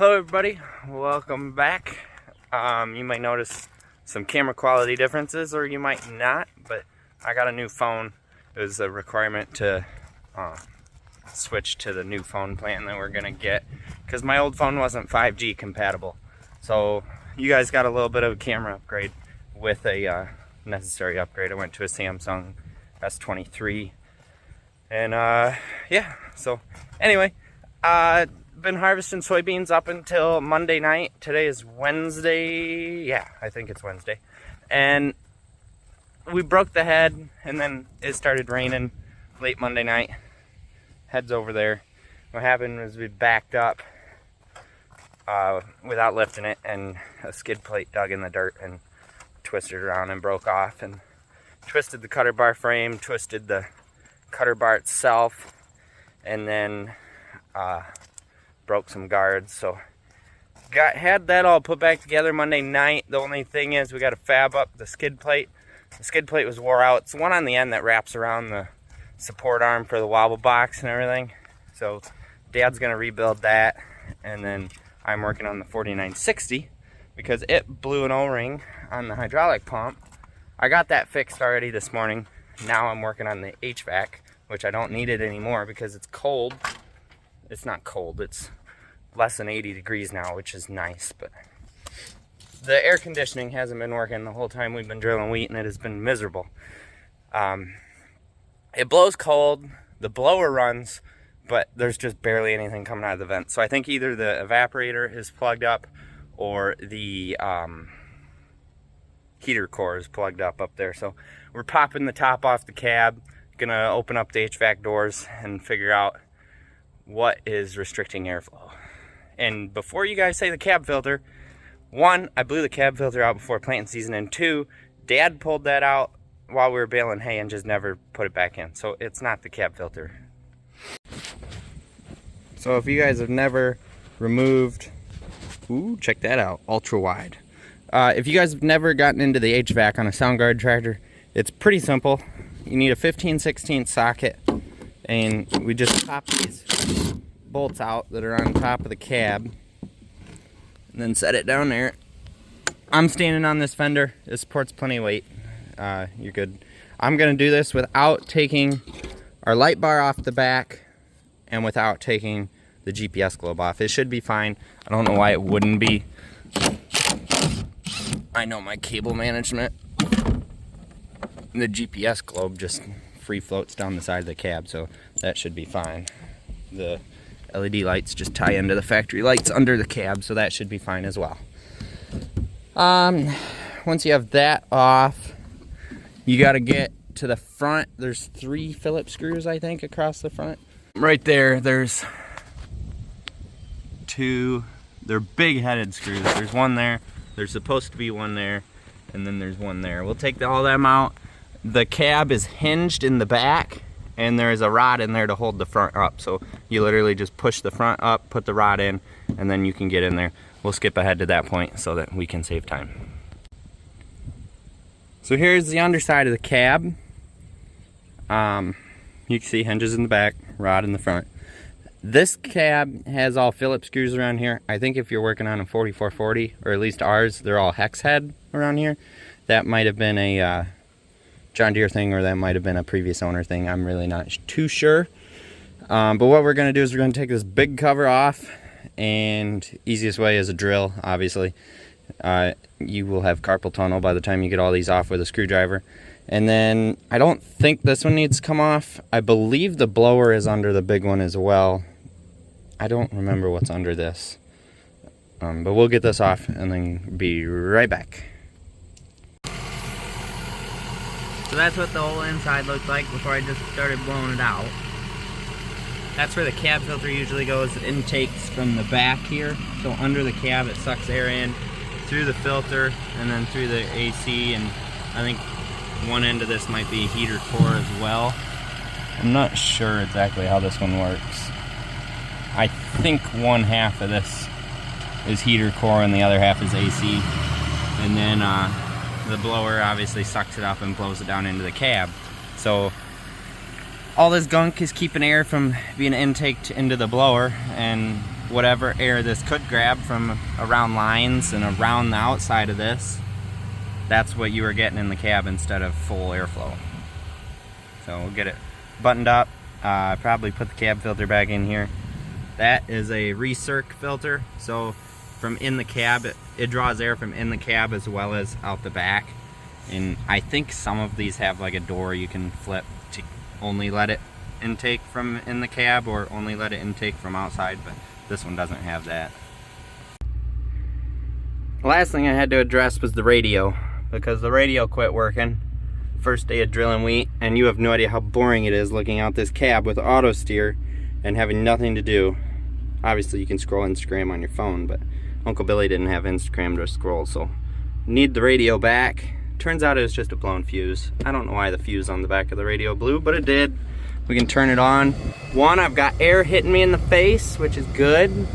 Hello everybody, welcome back. You might notice some camera quality differences or you might not, but I got a new phone. It was a requirement to switch to the new phone plan that we're gonna get because my old phone wasn't 5G compatible. So you guys got a little bit of a camera upgrade with a necessary upgrade. I went to a Samsung S23 and yeah, so anyway, been harvesting soybeans up until Monday night. Today is Wednesday. Yeah, I think it's Wednesday. And we broke the head and then it started raining late Monday night. Head's over there. What happened was we backed up without lifting it, and a skid plate dug in the dirt and twisted around and broke off and twisted the cutter bar frame, twisted the cutter bar itself, and then broke some guards. So had that all put back together Monday night. The only thing is we got to fab up the skid plate. The skid plate was wore out. It's the one on the end that wraps around the support arm for the wobble box and everything. So Dad's gonna rebuild that, and then I'm working on the 4960 because it blew an O-ring on the hydraulic pump. I got that fixed already this morning. Now I'm working on the HVAC, which I don't need it anymore because it's cold. It's not cold, it's less than 80 degrees now, which is nice, but the air conditioning hasn't been working the whole time we've been drilling wheat, and it has been miserable. It blows cold, the blower runs, but there's just barely anything coming out of the vent. So I think either the evaporator is plugged up or the heater core is plugged up there. So we're popping the top off the cab, gonna open up the HVAC doors and figure out what is restricting airflow. And before you guys say the cab filter, one, I blew the cab filter out before planting season, and two, Dad pulled that out while we were baling hay and just never put it back in. So it's not the cab filter. So if you guys have never removed, ooh, check that out, ultra wide. If you guys have never gotten into the HVAC on a Soundguard tractor, it's pretty simple. You need a 15/16 socket, and we just pop these bolts out that are on top of the cab and then set it down there. I'm standing on this fender. It supports plenty of weight. You're good. I'm gonna do this without taking our light bar off the back and without taking the GPS globe off. It should be fine. I don't know why it wouldn't be. I know my cable management. The GPS globe just free floats down the side of the cab, so that should be fine. The LED lights just tie into the factory lights under the cab, so that should be fine as well. Once you have that off, you got to get to the front. There's 3 Phillips screws, I think, across the front. Right there, there's 2. They're big headed screws. There's one there, there's supposed to be one there, and then there's one there. We'll take all them out. The cab is hinged in the back, and there is a rod in there to hold the front up. So you literally just push the front up, put the rod in, and then you can get in there. We'll skip ahead to that point so that we can save time. So here's the underside of the cab. You can see hinges in the back, rod in the front. This cab has all Phillips screws around here. I think if you're working on a 4440, or at least ours, they're all hex head around here. That might have been a John Deere thing, or that might have been a previous owner thing. I'm really not too sure. But what we're gonna do is we're gonna take this big cover off, and easiest way is a drill, obviously. You will have carpal tunnel by the time you get all these off with a screwdriver. And then I don't think this one needs to come off. I believe the blower is under the big one as well. I don't remember what's under this. But we'll get this off and then be right back. So that's what the whole inside looked like before I just started blowing it out. That's where the cab filter usually goes. It intakes from the back here. So under the cab it sucks air in through the filter and then through the AC, and I think one end of this might be heater core as well. I'm not sure exactly how this one works. I think one half of this is heater core and the other half is AC. And then the blower obviously sucks it up and blows it down into the cab. So all this gunk is keeping air from being intaked into the blower, and whatever air this could grab from around lines and around the outside of this, that's what you were getting in the cab instead of full airflow. So we'll get it buttoned up, probably put the cab filter back in here. That is a recirc filter, so from in the cab, it draws air from in the cab as well as out the back. And I think some of these have like a door you can flip to only let it intake from in the cab or only let it intake from outside, but this one doesn't have that. The last thing I had to address was the radio, because the radio quit working first day of drilling wheat, and you have no idea how boring it is looking out this cab with auto steer and having nothing to do. Obviously you can scroll Instagram on your phone, but Uncle Billy didn't have Instagram to scroll, so need the radio back. Turns out it was just a blown fuse. I don't know why the fuse on the back of the radio blew, but it did. We can turn it on. One, I've got air hitting me in the face, which is good.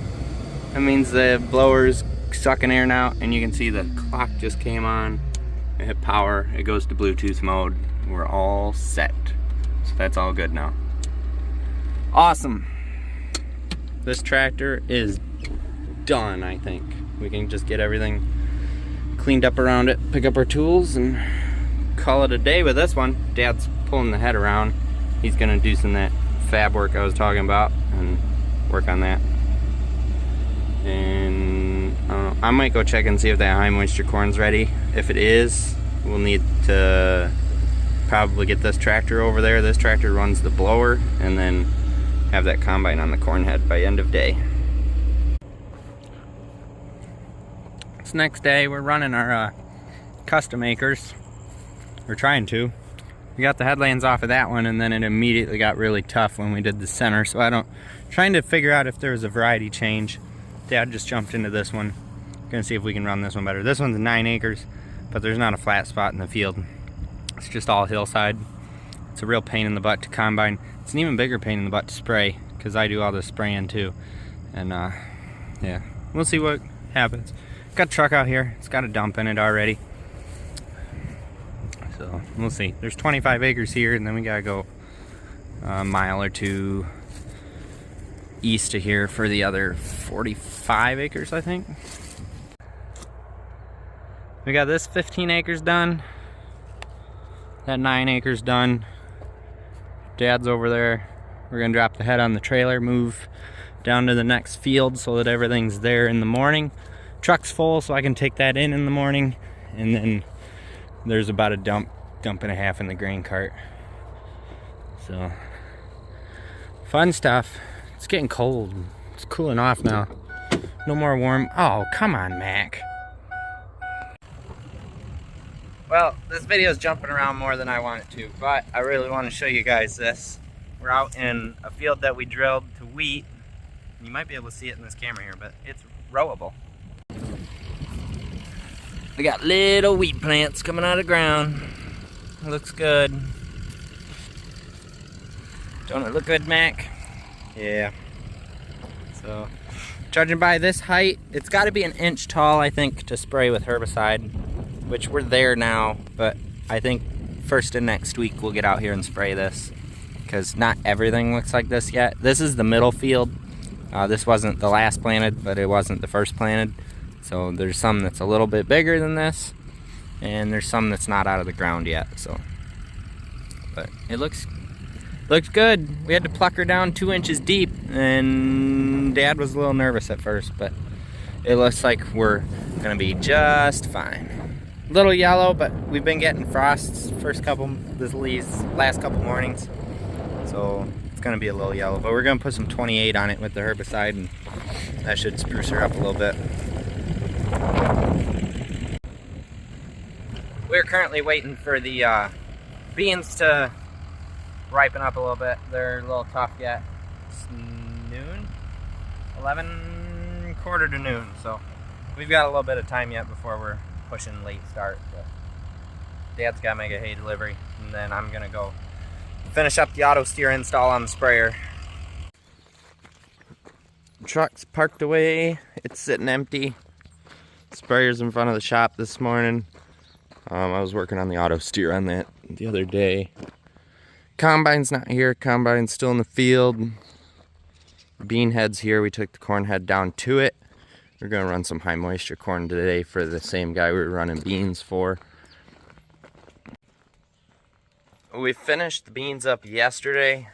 That means the blower's sucking air now, and you can see the clock just came on. It hit power, it goes to Bluetooth mode. We're all set. So that's all good now. Awesome. This tractor is done, I think. We can just get everything cleaned up around it, pick up our tools, and call it a day with this one. Dad's pulling the head around. He's gonna do some of that fab work I was talking about and work on that. And I might go check and see if that high moisture corn's ready. If it is, we'll need to probably get this tractor over there. This tractor runs the blower, and then have that combine on the corn head by end of day. It's next day. We're running our custom acres. We're trying to. We got the headlands off of that one, and then it immediately got really tough when we did the center. So trying to figure out if there was a variety change. Dad just jumped into this one. Gonna see if we can run this one better. This one's 9 acres, but there's not a flat spot in the field. It's just all hillside. It's a real pain in the butt to combine. It's an even bigger pain in the butt to spray, because I do all the spraying too. And yeah, we'll see what happens. Got a truck out here. It's got a dump in it already. So we'll see. There's 25 acres here, and then we gotta go a mile or two east of here for the other 45 acres, I think. We got this 15 acres done. That 9 acres done. Dad's over there. We're gonna drop the head on the trailer, move down to the next field so that everything's there in the morning. Truck's full, so I can take that in the morning, and then there's about a dump and a half in the grain cart. So fun stuff. It's getting cold. It's cooling off now. No more warm. Oh, come on, Mac. Well, this video is jumping around more than I want it to, but I really want to show you guys this. We're out in a field that we drilled to wheat. You might be able to see it in this camera here, but it's rowable. We got little wheat plants coming out of the ground. It looks good. Don't it look good, Mac? Yeah. So, judging by this height, it's got to be an inch tall, I think, to spray with herbicide, which we're there now, but I think first of next week we'll get out here and spray this, because not everything looks like this yet. This is the middle field. This wasn't the last planted, but it wasn't the first planted. So there's some that's a little bit bigger than this, and there's some that's not out of the ground yet. So, but it looks good. We had to pluck her down 2 inches deep, and Dad was a little nervous at first, but it looks like we're gonna be just fine. A little yellow, but we've been getting frosts these last couple mornings, so it's gonna be a little yellow. But we're gonna put some 28 on it with the herbicide, and that should spruce her up a little bit. We're currently waiting for the beans to ripen up a little bit. They're a little tough yet. It's noon? 11, quarter to noon, so we've got a little bit of time yet before we're pushing late start. But Dad's got to make a hay delivery, and then I'm gonna go finish up the auto steer install on the sprayer. Truck's parked away. It's sitting empty. Sprayer's in front of the shop this morning. I was working on the auto steer on that the other day. Combine's not here. Combine's still in the field. bean heads here. We took the corn head down to it. We're gonna run some high moisture corn today for the same guy we were running beans for. We finished the beans up yesterday,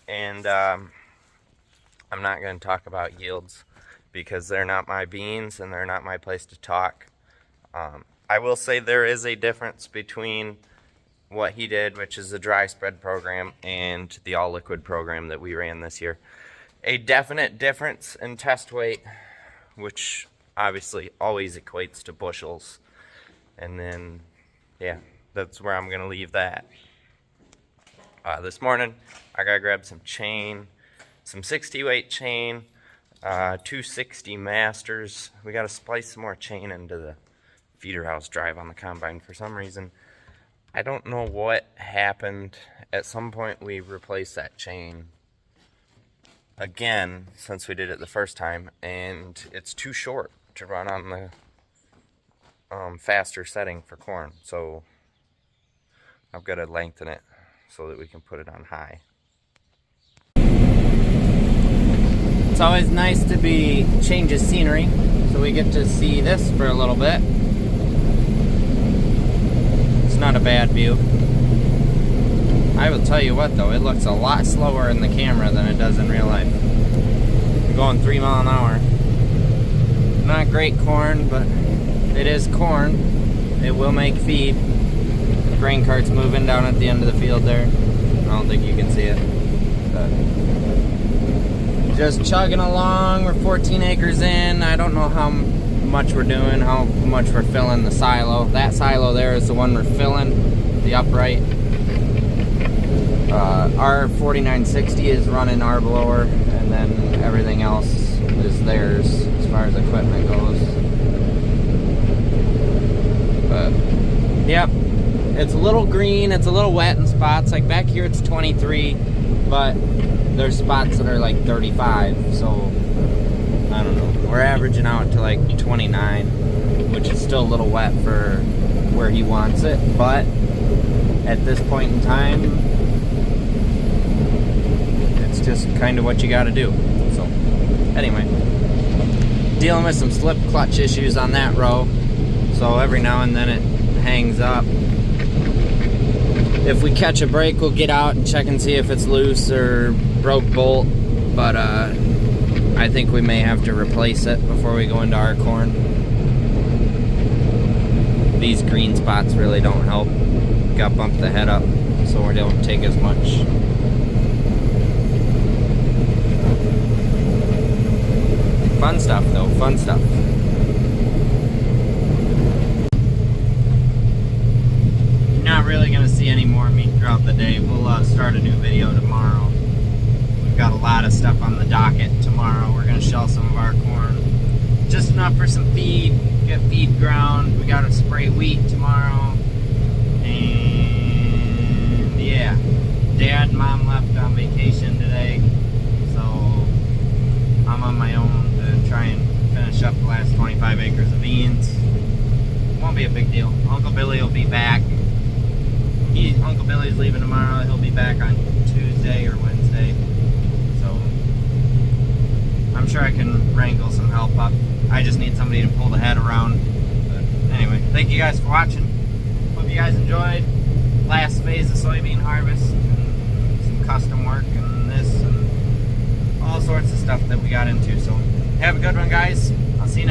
and I'm not gonna talk about yields because they're not my beans and they're not my place to talk. I will say there is a difference between what he did, which is the dry spread program, and the all liquid program that we ran this year. A definite difference in test weight, which obviously always equates to bushels. And then, yeah, that's where I'm gonna leave that. This morning, I gotta grab some chain, some 60 weight chain, 260 masters. We gotta splice some more chain into the feeder house drive on the combine. For some reason, I don't know what happened. At some point we replaced that chain again since we did it the first time, and it's too short to run on the faster setting for corn. So I've got to lengthen it so that we can put it on high. It's always nice to change of scenery, so we get to see this for a little bit. Not a bad view. I will tell you what though, it looks a lot slower in the camera than it does in real life. We're going 3 miles an hour. Not great corn, but it is corn. It will make feed. The grain cart's moving down at the end of the field there. I don't think you can see it. But just chugging along. We're 14 acres in. I don't know how much we're doing, how much we're filling the silo. That silo there is the one we're filling, the upright. Our 4960 is running our blower, and then everything else is theirs as far as equipment goes. But yep, it's a little green, it's a little wet in spots. Like back here it's 23, but there's spots that are like 35, so I don't know. We're averaging out to like 29, which is still a little wet for where he wants it, but at this point in time, it's just kind of what you got to do. So anyway, dealing with some slip clutch issues on that row, so every now and then it hangs up. If we catch a break, we'll get out and check and see if it's loose or broke bolt, but I think we may have to replace it before we go into our corn. These green spots really don't help. Got to bump the head up so we don't take as much. Fun stuff though, fun stuff. You're not really going to see any more of me throughout the day. We'll start a new video tomorrow. Got a lot of stuff on the docket tomorrow. We're going to shell some of our corn. Just enough for some feed, get feed ground. We got to spray wheat tomorrow. And yeah, Dad and Mom left on vacation today, so I'm on my own to try and finish up the last 25 acres of beans. Won't be a big deal. Uncle Billy will be back. Uncle Billy's leaving tomorrow. He'll be back on Tuesday or Wednesday. I'm sure I can wrangle some help up. I just need somebody to pull the head around. But anyway, thank you guys for watching. Hope you guys enjoyed last phase of soybean harvest and some custom work and this and all sorts of stuff that we got into. So have a good one, guys. I'll see you next time.